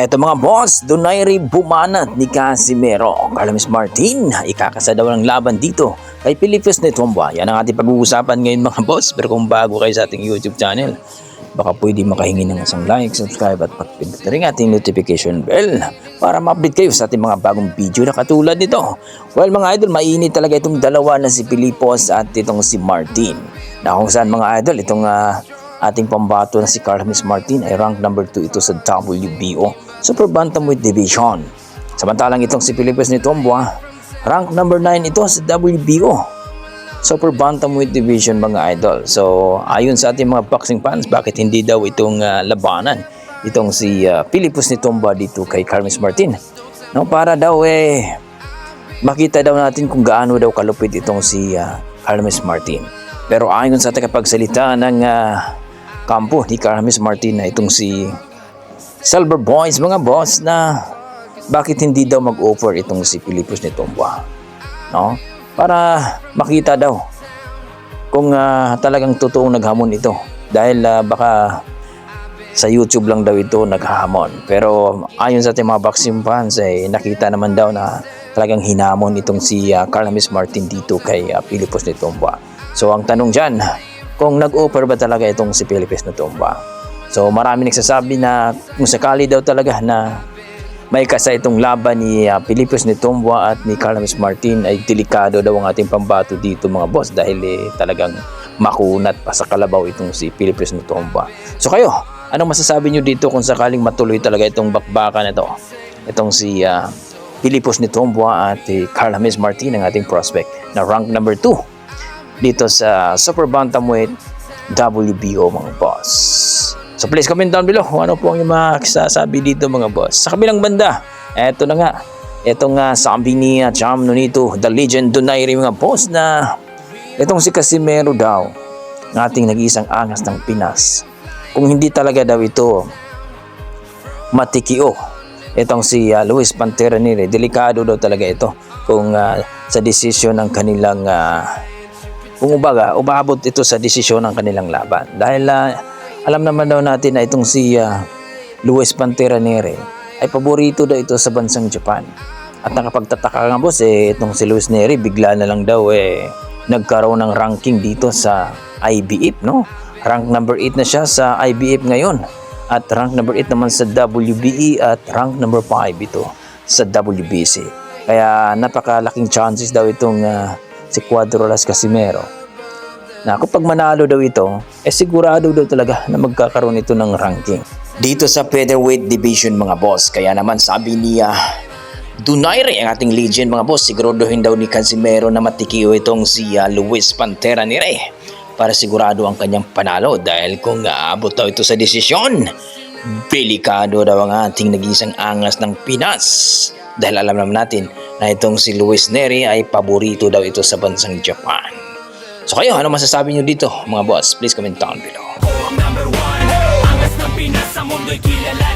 Eto mga boss, Donaire bumanat ni Casimero. Carlos Martin, ikakasa daw ng laban dito kay Philippus Netomba. Yan ang ating pag-uusapan ngayon mga boss. Pero kung bago kayo sa ating YouTube channel, baka pwede makahingi ng isang like, subscribe at pakipindot na rin ating notification bell para ma-update kayo sa ating mga bagong video na katulad nito. Well mga idol, mainit talaga itong dalawa na si Philippus at itong si Martin. Na kung saan mga idol, itong ating pambato na si Carlos Martin ay rank number 2 ito sa WBO Super Bantamweight Division. Samantalang itong si Philippus Netomba, rank number 9 ito sa WBO Super Bantamweight Division mga idol. So ayon sa ating mga boxing fans, bakit hindi daw itong labanan itong si Philippus Netomba dito kay Carlos Martin? No, para daw makita daw natin kung gaano daw kalupit itong si Carlos Martin. Pero ayon sa tagapagsalita ng kampo ni Carlos Martin na itong si Silver Boys mga boss, na bakit hindi daw mag-offer itong si Philippus Netomba, no? Para makita daw kung talagang totoong naghamon ito, dahil baka sa YouTube lang daw ito naghahamon. Pero ayon sa ating mga boxing fans ay nakita naman daw na talagang hinamon itong si Carlos Martin dito kay Philippus Netomba. So ang tanong dyan, kung nag-offer ba talaga itong si Philippus Netomba? So marami nagsasabi na kung sakali daw talaga na may kasa itong laban ni Philippus Netomba at ni Carlos Martin, ay delikado daw ang ating pambato dito mga boss, dahil talagang makunat pa sa kalabaw itong si Philippus Netomba. So kayo, anong masasabi nyo dito kung sakaling matuloy talaga itong bakbakan na ito? Itong si Philippus Netomba at Carlos Martin, ang ating prospect na rank number 2 dito sa Super Bantamweight WBO mga boss. So please comment down below kung ano po ang masasabi dito mga boss. Sa kabilang banda, eto na nga, etong sabi ni Cham Nonito, the legend Donaire mga boss, na itong si Casimero daw, ng ating nag-iisang angas ng Pinas, kung hindi talaga daw ito matikio itong si Luis Pantera Nere, delikado daw talaga ito kung sa desisyon ng kanilang kung umaabot ito sa desisyon ng kanilang laban. Dahil alam naman daw natin na itong si Luis Pantera Nere ay paborito daw ito sa bansang Japan. At nakapagtataka nga boss, itong si Luis Nere bigla na lang daw nagkaroon ng ranking dito sa IBF, no? Rank number 8 na siya sa IBF ngayon. At rank number 8 naman sa WBE at rank number 5 ito sa WBC. Kaya napakalaking chances daw itong si Cuadrolas Casimero na kapag manalo daw ito, sigurado daw talaga na magkakaroon ito ng ranking dito sa featherweight division mga boss. Kaya naman sabi niya Donaire, ang ating legend mga boss, siguraduhin daw ni Casimero na matikiyo itong si Luis Pantera Nere para sigurado ang kanyang panalo, dahil kung aabot daw ito sa desisyon, delikado daw ang ating nag-iisang angas ng Pinas, dahil alam naman natin na itong si Luis Nere ay paborito daw ito sa bansang Japan. So kayo, ano masasabi nyo dito mga boss? Please comment down below.